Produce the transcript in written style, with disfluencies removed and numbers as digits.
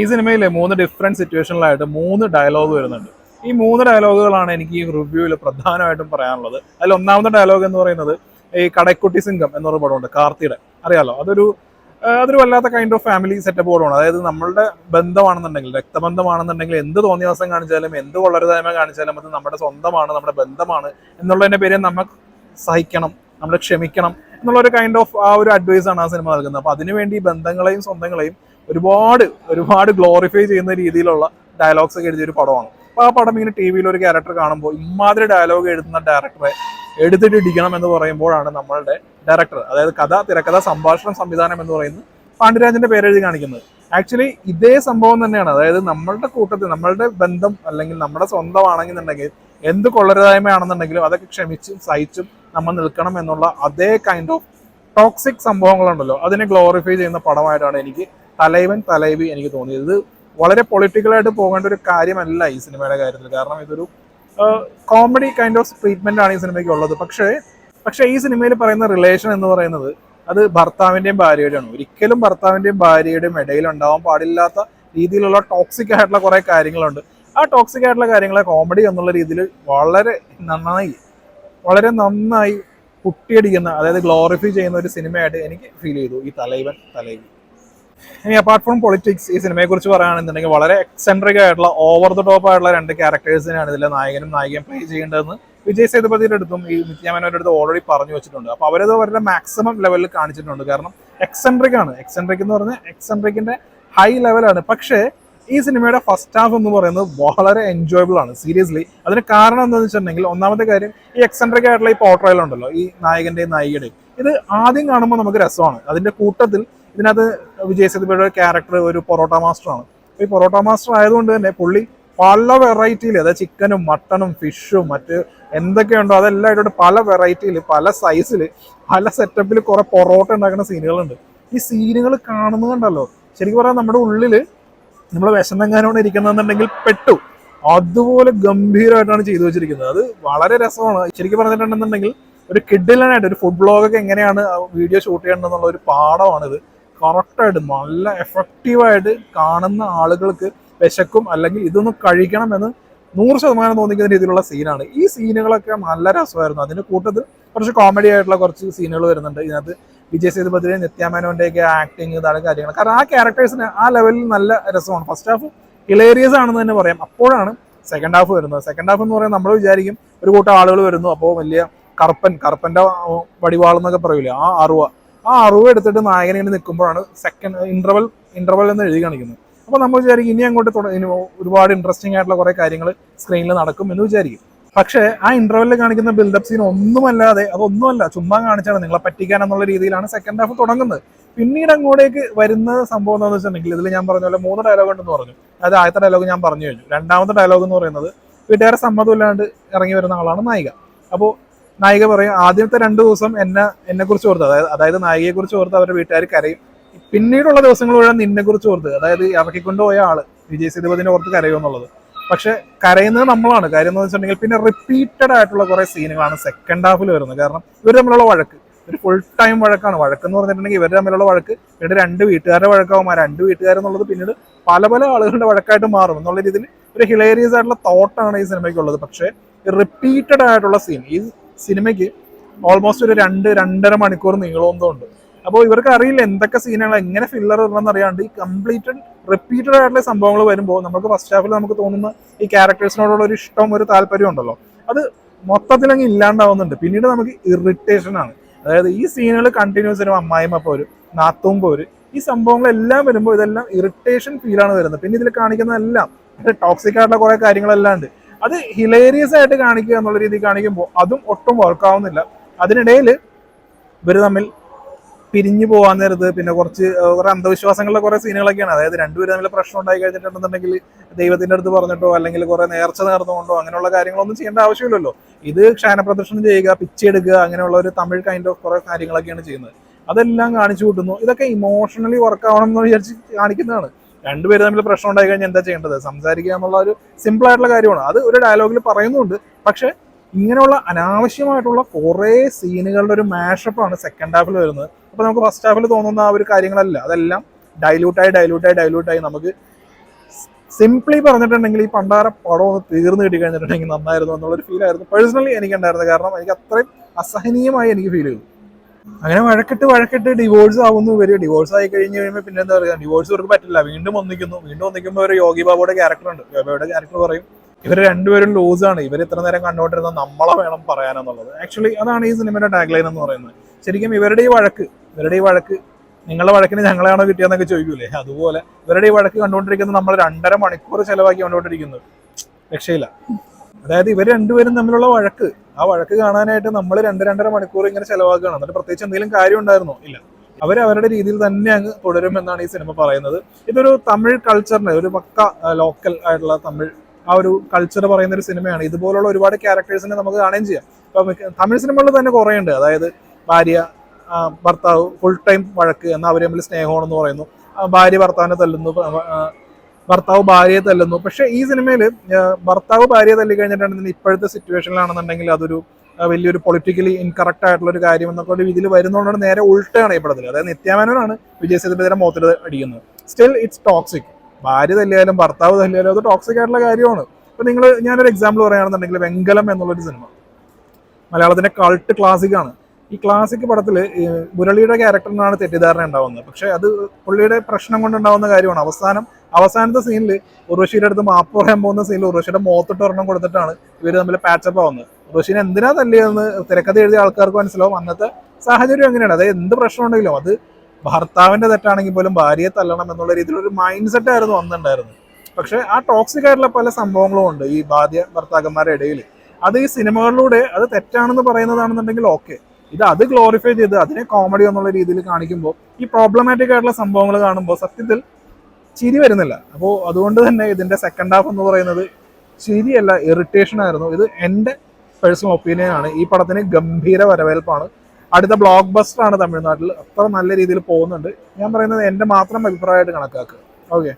ഈ സിനിമയിൽ 3 different സിറ്റുവേഷനിലായിട്ട് 3 dialogue വരുന്നുണ്ട്. ഈ 3 ഡയലോഗുകളാണ് എനിക്ക് ഈ റിവ്യൂവിൽ പ്രധാനമായിട്ടും പറയാനുള്ളത്. അതിൽ ഒന്നാമത്തെ ഡയലോഗ് എന്ന് പറയുന്നത് ഈ കടക്കുട്ടി സിംഗം എന്നൊരു പടമുണ്ട്, കാർത്തിയുടെ, അറിയാലോ. അതൊരു വല്ലാത്ത കൈൻഡ് ഓഫ് ഫാമിലി സെറ്റപ്പ് പടമാണ്. അതായത് നമ്മളുടെ ബന്ധമാണെന്നുണ്ടെങ്കിൽ, രക്തബന്ധമാണെന്നുണ്ടെങ്കിൽ എന്ത് തോന്നിയ ദിവസം കാണിച്ചാലും എന്ത് കൊള്ളരുതായ്മ കാണിച്ചാലും അത് നമ്മുടെ സ്വന്തമാണ്, നമ്മുടെ ബന്ധമാണ് എന്നുള്ളതിന്റെ പേര് നമ്മൾ സഹിക്കണം, നമ്മൾ ക്ഷമിക്കണം എന്നുള്ള ഒരു കൈൻഡ് ഓഫ് ആ ഒരു അഡ്വൈസ് ആണ് ആ സിനിമ നൽകുന്നത്. അപ്പൊ അതിനുവേണ്ടി ബന്ധങ്ങളെയും സ്വന്തങ്ങളെയും ഒരുപാട് ഒരുപാട് ഗ്ലോറിഫൈ ചെയ്യുന്ന രീതിയിലുള്ള ഡയലോഗ്സ് ഒക്കെ എഴുതിയ ഒരു പടമാണ്. അപ്പൊ ആ പടം ഇങ്ങനെ ടി വിയിൽ ഒരു ക്യാരക്ടർ കാണുമ്പോൾ ഇമാതിരി ഡയലോഗ് എഴുതുന്ന ഡയറക്ടറെ എടുത്തിട്ട് ഇടിക്കണം എന്ന് പറയുമ്പോഴാണ് നമ്മളുടെ ഡയറക്ടർ, അതായത് കഥ, തിരക്കഥ, സംഭാഷണം, സംവിധാനം എന്ന് പറയുന്നത് പാണ്ഡ്യരാജന്റെ പേരെഴുതി കാണിക്കുന്നത്. ആക്ച്വലി ഇതേ സംഭവം തന്നെയാണ്. അതായത് നമ്മളുടെ കൂട്ടത്തിൽ നമ്മളുടെ ബന്ധം അല്ലെങ്കിൽ നമ്മുടെ സ്വന്തമാണെന്നുണ്ടെങ്കിൽ എന്ത് കൊള്ളരുതായ്മയാണെന്നുണ്ടെങ്കിലും അതൊക്കെ ക്ഷമിച്ചും സഹിച്ചും നമ്മൾ നിൽക്കണം എന്നുള്ള അതേ കൈൻഡ് ഓഫ് ടോക്സിക് സംഭവങ്ങളുണ്ടല്ലോ, അതിനെ ഗ്ലോറിഫൈ ചെയ്യുന്ന പടമായിട്ടാണ് എനിക്ക് തലൈവൻ തലൈവി എനിക്ക് തോന്നിയത്. ഇത് വളരെ പൊളിറ്റിക്കലായിട്ട് പോകേണ്ട ഒരു കാര്യമല്ല ഈ സിനിമയുടെ കാര്യത്തിൽ. കാരണം ഇതൊരു കോമഡി കൈൻഡ് ഓഫ് ട്രീറ്റ്മെന്റ് ആണ് ഈ സിനിമയ്ക്ക് ഉള്ളത്. പക്ഷേ ഈ സിനിമയിൽ പറയുന്ന റിലേഷൻ എന്ന് പറയുന്നത് അത് ഭർത്താവിന്റെയും ഭാര്യയുടെയാണ്. ഒരിക്കലും ഭർത്താവിന്റെയും ഭാര്യയുടെയും ഇടയിൽ ഉണ്ടാവാൻ പാടില്ലാത്ത രീതിയിലുള്ള ടോക്സിക് ആയിട്ടുള്ള കുറെ കാര്യങ്ങളുണ്ട്. ആ ടോക്സിക് ആയിട്ടുള്ള കാര്യങ്ങളെ കോമഡി എന്നുള്ള രീതിയിൽ വളരെ നന്നായി കുട്ടിയടിക്കുന്ന, അതായത് ഗ്ലോറിഫൈ ചെയ്യുന്ന ഒരു സിനിമയായിട്ട് എനിക്ക് ഫീൽ ചെയ്തു ഈ തലൈവൻ തലൈവി. ഇനി അപ്പാർട്ട് ഫ്രം പൊളിറ്റിക്സ്, ഈ സിനിമയെ കുറിച്ച് പറയുകയാണെന്നുണ്ടെങ്കിൽ വളരെ എക്സെൻട്രിക് ആയിട്ടുള്ള ഓവർ ദ ടോപ്പ് ആയിട്ടുള്ള 2 ക്യാരക്ടേഴ്സിനാണ് ഇതിലെ നായകനും നായികയും പ്ലേ ചെയ്യേണ്ടതെന്ന് വിജയ് സേതുപതിയുടെ അടുത്തും ഈ നിത്യ മേനോന്റെ അടുത്തും ഓൾറെഡി പറഞ്ഞു വെച്ചിട്ടുണ്ട്. അപ്പൊ അവരത് അവരുടെ മാക്സിമം ലെവലിൽ കാണിച്ചിട്ടുണ്ട്. കാരണം എക്സെൻട്രിക് ആണ്. എക്സെൻട്രിക് എന്ന് പറഞ്ഞാൽ എക്സെൻട്രിക്കിന്റെ ഹൈ ലെവലാണ്. പക്ഷേ ഈ സിനിമയുടെ ഫസ്റ്റ് ഹാഫ് എന്ന് പറയുന്നത് വളരെ എൻജോയബിൾ ആണ്, സീരിയസ്ലി. അതിന് കാരണം എന്താണെന്ന് വെച്ചിട്ടുണ്ടെങ്കിൽ, ഒന്നാമത്തെ കാര്യം, ഈ എക്സെൻട്രിക് ആയിട്ടുള്ള ഈ പോർട്രയൽ ഉണ്ടല്ലോ, ഈ നായകന്റെയും നായികയുടെയും, ഇത് ആദ്യം കാണുമ്പോൾ നമുക്ക് രസമാണ്. അതിന്റെ കൂട്ടത്തിൽ ഇതിനകത്ത് വിജയ് സേതുപതിയുടെ ക്യാരക്ടർ ഒരു പൊറോട്ട മാസ്റ്റർ ആണ്. ഈ പൊറോട്ട മാസ്റ്റർ ആയതുകൊണ്ട് തന്നെ പുള്ളി പല വെറൈറ്റിയിൽ, അതായത് ചിക്കനും മട്ടണും ഫിഷും മറ്റ് എന്തൊക്കെയുണ്ടോ അതെല്ലാം ആയിട്ട് പല വെറൈറ്റിയിൽ, പല സൈസിൽ, പല സെറ്റപ്പിൽ കുറെ പൊറോട്ട ഉണ്ടാക്കുന്ന സീനുകളുണ്ട്. ഈ സീനുകൾ കാണുന്നതുണ്ടല്ലോ, ശരിക്കും പറയാൻ നമ്മുടെ ഉള്ളില് നമ്മൾ വിശന്നെങ്ങാനോട് ഇരിക്കുന്നതെന്നുണ്ടെങ്കിൽ പെട്ടു. അതുപോലെ ഗംഭീരമായിട്ടാണ് ചെയ്തു വെച്ചിരിക്കുന്നത്. അത് വളരെ രസമാണ്. ശരിക്കും പറഞ്ഞിട്ടുണ്ടെന്നുണ്ടെങ്കിൽ ഒരു കിഡിലനായിട്ട് ഒരു ഫുഡ് ബ്ലോഗൊക്കെ എങ്ങനെയാണ് വീഡിയോ ഷൂട്ട് ചെയ്യേണ്ടതെന്നുള്ള ഒരു പാഠമാണിത്. കറക്റ്റായിട്ട് നല്ല എഫക്റ്റീവായിട്ട് കാണുന്ന ആളുകൾക്ക് വിശക്കും, അല്ലെങ്കിൽ ഇതൊന്ന് കഴിക്കണം എന്ന് 100% തോന്നിക്കുന്ന രീതിയിലുള്ള സീനാണ്. ഈ സീനുകളൊക്കെ നല്ല രസമായിരുന്നു. അതിന്റെ കൂട്ടത്തിൽ കുറച്ച് കോമഡി ആയിട്ടുള്ള കുറച്ച് സീനുകൾ വരുന്നുണ്ട് ഇതിനകത്ത്. വിജയ് സേതുപതിയുടെ നിത്യ മേനോന്റെയൊക്കെ ആക്ടിങ്, ഇതാണ് കാര്യങ്ങൾ. കാരണം ആ ക്യാരക്ടേഴ്സിന് ആ ലെവലിൽ നല്ല രസമാണ്. ഫസ്റ്റ് ഹാഫ് ഹിലേറിയസ് ആണെന്ന് തന്നെ പറയാം. അപ്പോഴാണ് സെക്കൻഡ് ഹാഫ് വരുന്നത്. സെക്കൻഡ് ഹാഫ് എന്ന് പറയുന്നത് നമ്മൾ വിചാരിക്കും ഒരു കൂട്ടം ആളുകൾ വരുന്നു, അപ്പോൾ വലിയ കറുപ്പന്റെ വടിവാളെന്നൊക്കെ പറയൂലേ, ആ അറിവ് എടുത്തിട്ട് നായകനെ നിൽക്കുമ്പോഴാണ് സെക്കൻഡ് ഇന്റർവൽ എന്ന് എഴുതി കാണിക്കുന്നത്. അപ്പോൾ നമ്മൾ വിചാരിക്കും ഇനി അങ്ങോട്ട് ഒരുപാട് ഇൻട്രസ്റ്റിംഗ് ആയിട്ടുള്ള കുറെ കാര്യങ്ങൾ സ്ക്രീനിൽ നടക്കും എന്ന് വിചാരിക്കും. പക്ഷേ ആ ഇന്റർവെല്ലിൽ കാണിക്കുന്ന ബിൽഡപ്പ് സീൻ അതൊന്നുമല്ല, ചുമ്മാ കാണിച്ചാണ്, നിങ്ങളെ പറ്റിക്കാൻ എന്നുള്ള രീതിയിലാണ് സെക്കൻഡ് ഹാഫ് തുടങ്ങുന്നത്. പിന്നീട് അങ്ങോട്ടേക്ക് വരുന്ന സംഭവം എന്താണെന്ന് വെച്ചിട്ടുണ്ടെങ്കിൽ, ഇതിൽ ഞാൻ പറഞ്ഞ പോലെ 3 ഡയലോഗ് ഉണ്ടെന്ന് പറഞ്ഞു. അതായത് ആദ്യത്തെ ഡയലോഗ് ഞാൻ പറഞ്ഞു കഴിഞ്ഞു. രണ്ടാമത്തെ ഡയലോഗ് എന്ന് പറയുന്നത് വീട്ടുകാരെ സമ്മതമില്ലാണ്ട് ഇറങ്ങി വരുന്ന ആളാണ് നായിക. അപ്പോൾ നായിക പറയും, ആദ്യത്തെ 2 ദിവസം എന്നെ കുറിച്ച് ഓർത്ത്, അതായത് നായികയെ കുറിച്ച് ഓർത്ത് അവരുടെ വീട്ടുകാർ കരയും. പിന്നീടുള്ള ദിവസങ്ങൾ മുഴുവൻ നിന്നെ കുറിച്ച് ഓർത്ത്, അതായത് ഇറക്കിക്കൊണ്ടുപോയ ആള് വിജയ് സേതുപതിനെ ഓർത്ത് കരയുമെന്നുള്ളത്. പക്ഷെ കരയുന്നത് നമ്മളാണ്. കാര്യം എന്ന് വെച്ചിട്ടുണ്ടെങ്കിൽ പിന്നെ റിപ്പീറ്റഡ് ആയിട്ടുള്ള കുറെ സീനുകളാണ് സെക്കൻഡ് ഹാഫിൽ വരുന്നത്. കാരണം ഇവർ തമ്മിലുള്ള വഴക്ക് ഒരു ഫുൾ ടൈം വഴക്കാണ്. വഴക്കെന്ന് പറഞ്ഞിട്ടുണ്ടെങ്കിൽ ഇവർ തമ്മിലുള്ള വഴക്ക് പിന്നീട് 2 വീട്ടുകാരുടെ വഴക്കാവും. ആ 2 വീട്ടുകാരെന്നുള്ളത് പിന്നീട് പല ആളുകളുടെ വഴക്കായിട്ട് മാറും എന്നുള്ള രീതിയിൽ ഒരു ഹിലേറിയസ് ആയിട്ടുള്ള തോട്ടാണ് ഈ സിനിമയ്ക്കുള്ളത്. പക്ഷേ റിപ്പീറ്റഡ് ആയിട്ടുള്ള സീൻ ഈ സിനിമയ്ക്ക് ഓൾമോസ്റ്റ് ഒരു 2-2.5 മണിക്കൂർ നീളമൊന്നും ഉണ്ട്. അപ്പോൾ ഇവർക്ക് അറിയില്ല എന്തൊക്കെ സീനുകൾ എങ്ങനെ ഫില്ലർ ഇടണമെന്ന് അറിയാണ്ട് ഈ റിപ്പീറ്റഡ് ആയിട്ടുള്ള സംഭവങ്ങൾ വരുമ്പോൾ നമുക്ക് ഫസ്റ്റ് ഹാഫിൽ നമുക്ക് തോന്നുന്ന ഈ ക്യാരക്ടേഴ്സിനോടുള്ള ഒരു ഇഷ്ടം, ഒരു താല്പര്യം ഉണ്ടല്ലോ, അത് മൊത്തത്തിൽ അങ്ങ് ഇല്ലാണ്ടാവുന്നുണ്ട്. പിന്നീട് നമുക്ക് ഇറിറ്റേഷൻ ആണ്. അതായത് ഈ സീനുകൾ കണ്ടിന്യൂസ് വരുമ്പോൾ അമ്മായിമ്മ പോര്, നാത്തും പോര്, ഈ സംഭവങ്ങളെല്ലാം വരുമ്പോൾ ഇതെല്ലാം ഇറിറ്റേഷൻ ഫീലാണ് വരുന്നത്. പിന്നെ ഇതിൽ കാണിക്കുന്നതെല്ലാം ടോക്സിക് ആയിട്ടുള്ള കുറെ കാര്യങ്ങളെല്ലാം ഉണ്ട്. അത് ഹിലേറിയസ് ആയിട്ട് കാണിക്കുക എന്നുള്ള രീതിയിൽ കാണിക്കുമ്പോൾ അതും ഒട്ടും വർക്കാവുന്നില്ല. അതിനിടയിൽ ഇവർ തമ്മിൽ പിരിഞ്ഞു പോകാൻ നേരത്ത് പിന്നെ കുറച്ച് അന്ധവിശ്വാസങ്ങളുടെ കുറെ സീനുകളൊക്കെയാണ്. അതായത് 2 പേര് തമ്മിൽ പ്രശ്നം ഉണ്ടായി കഴിഞ്ഞിട്ടുണ്ടെന്നുണ്ടെങ്കിൽ ദൈവത്തിന്റെ അടുത്ത് പറഞ്ഞിട്ടോ അല്ലെങ്കിൽ കുറെ നേർച്ച നേർന്നുകൊണ്ടോ അങ്ങനെയുള്ള കാര്യങ്ങളൊന്നും ചെയ്യേണ്ട ആവശ്യമില്ലല്ലോ. ഇത് ക്ഷാനപ്രദർശനം ചെയ്യുക, പിച്ചെടുക്കുക, അങ്ങനെയുള്ള ഒരു തമിഴ് കൈൻഡ് ഓഫ് കുറെ കാര്യങ്ങളൊക്കെയാണ് ചെയ്യുന്നത്. അതെല്ലാം കാണിച്ചു കൂട്ടുന്നു. ഇതൊക്കെ ഇമോഷണലി വർക്ക് ആവണം എന്ന് വിചാരിച്ച് കാണിക്കുന്നതാണ്. 2 പേര് തമ്മിൽ പ്രശ്നം ഉണ്ടായി കഴിഞ്ഞാൽ എന്താ ചെയ്യേണ്ടത്? സംസാരിക്കുക എന്നുള്ള ഒരു സിമ്പിൾ ആയിട്ടുള്ള കാര്യമാണ്. അത് ഒരു ഡയലോഗിൽ പറയുന്നുണ്ട്. പക്ഷെ ഇങ്ങനെയുള്ള അനാവശ്യമായിട്ടുള്ള കുറെ സീനുകളുടെ ഒരു മാഷപ്പാണ് സെക്കൻഡ് ഹാഫിൽ വരുന്നത്. അപ്പൊ നമുക്ക് ഫസ്റ്റ് ഹാഫിൽ തോന്നുന്ന ആ ഒരു കാര്യങ്ങളല്ല, അതെല്ലാം ഡൈല്യൂട്ടായി നമുക്ക് സിംപ്ലി പറഞ്ഞിട്ടുണ്ടെങ്കിൽ ഈ പണ്ടാര പടം ഒന്ന് തീർന്നു കിട്ടി കഴിഞ്ഞിട്ടുണ്ടെങ്കിൽ നന്നായിരുന്നു എന്നുള്ളൊരു ഫീൽ ആയിരുന്നു പേഴ്സണലി എനിക്കുണ്ടായിരുന്നത്. കാരണം എനിക്ക് അത്രയും അസഹനീയമായി എനിക്ക് ഫീൽ ചെയ്തു. അങ്ങനെ വഴക്കിട്ട് ഡിവോഴ്സ് ആവുന്നു. ഡിവോഴ്സ് ആയി കഴിഞ്ഞ് കഴിയുമ്പോൾ പിന്നെ എന്താ പറയുക, ഡിവോഴ്സ് ഇവർക്ക് പറ്റില്ല, വീണ്ടും ഒന്നിക്കുമ്പോൾ ഒരു യോഗി ബാബുയുടെ ക്യാരക്ടർ ഉണ്ട്. യോഗയുടെ ക്യാരക്ടർ പറയും ഇവർ രണ്ടുപേരും ലൂസാണ്, ഇവർ ഇത്ര നേരം കണ്ടോണ്ടിരുന്ന നമ്മളെ വേണം പറയാനെന്നുള്ളത്. ആക്ച്വലി അതാണ് ഈ സിനിമയുടെ ടാഗ് ലൈൻ എന്ന് പറയുന്നത്. ശരിക്കും ഇവരുടെ ഈ വഴക്ക് നിങ്ങളുടെ വഴക്കിന് ഞങ്ങളെയാണോ കിട്ടിയെന്നൊക്കെ ചോദിക്കൂലേ, അതുപോലെ ഇവരുടെ ഈ വഴക്ക് കണ്ടുകൊണ്ടിരിക്കുന്നത് നമ്മൾ 2.5 മണിക്കൂർ ചെലവാക്കി കണ്ടുകൊണ്ടിരിക്കുന്നത്. രക്ഷയില്ല. അതായത് ഇവർ രണ്ടുപേരും തമ്മിലുള്ള വഴക്ക്, ആ വഴക്ക് കാണാനായിട്ട് നമ്മൾ 2-2.5 മണിക്കൂർ ഇങ്ങനെ ചെലവാക്കുകയാണ്. എന്നിട്ട് പ്രത്യേകിച്ച് എന്തെങ്കിലും കാര്യം ഉണ്ടായിരുന്നോ? ഇല്ല. അവരുടെ രീതിയിൽ തന്നെ അങ്ങ് തുടരുമെന്നാണ് ഈ സിനിമ പറയുന്നത്. ഇതൊരു തമിഴ് കൾച്ചറിനെ, ഒരു പക്ക ലോക്കൽ ആയിട്ടുള്ള തമിഴ് ആ ഒരു കൾച്ചർ പറയുന്ന ഒരു സിനിമയാണ്. ഇതുപോലുള്ള ഒരുപാട് ക്യാരക്ടേഴ്സിനെ നമുക്ക് കാണുകയും ചെയ്യാം. ഇപ്പൊ തമിഴ് സിനിമകളിൽ തന്നെ കുറേ ഉണ്ട്. അതായത് ഭാര്യ ഭർത്താവ് ഫുൾ ടൈം വഴക്ക്, എന്നാൽ അവർ തമ്മിൽ സ്നേഹമാണെന്ന് പറയുന്നു. ഭാര്യ ഭർത്താവിനെ തല്ലുന്നു, ഭർത്താവ് ഭാര്യയെ തല്ലുന്നു. പക്ഷെ ഈ സിനിമയിൽ ഭർത്താവ് ഭാര്യയെ തല്ലി കഴിഞ്ഞിട്ടുണ്ടെങ്കിൽ ഇപ്പോഴത്തെ സിറ്റുവേഷനിലാണെന്നുണ്ടെങ്കിൽ അതൊരു വലിയൊരു പൊളിറ്റിക്കലി ഇൻകറക്റ്റ് ആയിട്ടുള്ള ഒരു കാര്യം എന്നൊക്കെ ഒരു ഇതിൽ വരുന്നതുകൊണ്ടാണ് നേരെ ഉൾട്ടാണ് ഈ പടത്തിൽ. അതായത് നിത്യാമേനോനാണ് വിജയ് സേതുപതിയുടെ മുഖത്തിൽ അടിക്കുന്നത്. Still it's toxic. ഭാര്യ തല്ലിയാലും ഭർത്താവ് തല്ലിയാലും അത് ടോക്സിക് ആയിട്ടുള്ള കാര്യമാണ്. ഇപ്പൊ ഞാനൊരു എക്സാമ്പിൾ പറയുകയാണെന്നുണ്ടെങ്കിൽ വെങ്കലം എന്നുള്ളൊരു സിനിമ മലയാളത്തിന്റെ കൾട്ട് ക്ലാസിക് ആണ്. ഈ ക്ലാസിക് പടത്തിൽ മുരളിയുടെ ക്യാരക്ടറിനാണ് തെറ്റിദ്ധാരണ ഉണ്ടാവുന്നത്. പക്ഷെ അത് പുള്ളിയുടെ പ്രശ്നം കൊണ്ടുണ്ടാവുന്ന കാര്യമാണ്. അവസാനത്തെ സീനിൽ ഉർവശിയുടെ അടുത്ത് മാപ്പ് പറയാൻ പോകുന്ന സീനിൽ ഉർവശിയുടെ മുഖത്തിട്ട് ഒരെണ്ണം കൊടുത്തിട്ടാണ് ഇവർ തമ്മിൽ പാച്ചപ്പ് ആവുന്നത്. ഉർവശിനെ എന്തിനാ തല്ലിയതെന്ന് തിരക്കഥ എഴുതിയ ആൾക്കാർക്ക് മനസ്സിലാവും. അന്നത്തെ സാഹചര്യം അങ്ങനെയാണ്. അതായത് എന്ത് പ്രശ്നം ഉണ്ടെങ്കിലും അത് ഭർത്താവിന്റെ തെറ്റാണെങ്കിൽ പോലും ഭാര്യയെ തല്ലണം എന്നുള്ള രീതിയിലൊരു മൈൻഡ് സെറ്റ് ആയിരുന്നു അന്നുണ്ടായിരുന്നത്. പക്ഷെ ആ ടോക്സിക് ആയിട്ടുള്ള പല സംഭവങ്ങളും ഉണ്ട് ഈ ഭാര്യ ഭർത്താക്കന്മാരുടെ ഇടയിൽ. അത് ഈ സിനിമകളിലൂടെ അത് തെറ്റാണെന്ന് പറയുന്നതാണെന്നുണ്ടെങ്കിൽ ഓക്കെ, അത് ഗ്ലോറിഫൈ ചെയ്ത് അതിനെ കോമഡി എന്നുള്ള രീതിയിൽ കാണിക്കുമ്പോൾ ഈ പ്രോബ്ലമാറ്റിക് ആയിട്ടുള്ള സംഭവങ്ങൾ കാണുമ്പോൾ സത്യത്തിൽ ചിരി വരുന്നില്ല. അപ്പോൾ അതുകൊണ്ട് തന്നെ ഇതിന്റെ സെക്കൻഡ് ഹാഫ് എന്ന് പറയുന്നത് ചിരിയല്ല, ഇറിറ്റേഷൻ ആയിരുന്നു. ഇത് എൻ്റെ പേഴ്സണൽ ഒപ്പീനിയൻ ആണ്. ഈ പടത്തിന് ഗംഭീര വരവേൽപ്പാണ്. അടുത്ത ബ്ലോക്ക് ബസ്റ്റർ ആണ് തമിഴ്നാട്ടിൽ. അത്ര നല്ല രീതിയിൽ പോകുന്നുണ്ട്. ഞാൻ പറയുന്നത് എൻ്റെ മാത്രം അഭിപ്രായമായിട്ട് കണക്കാക്കുക. ഓക്കെ.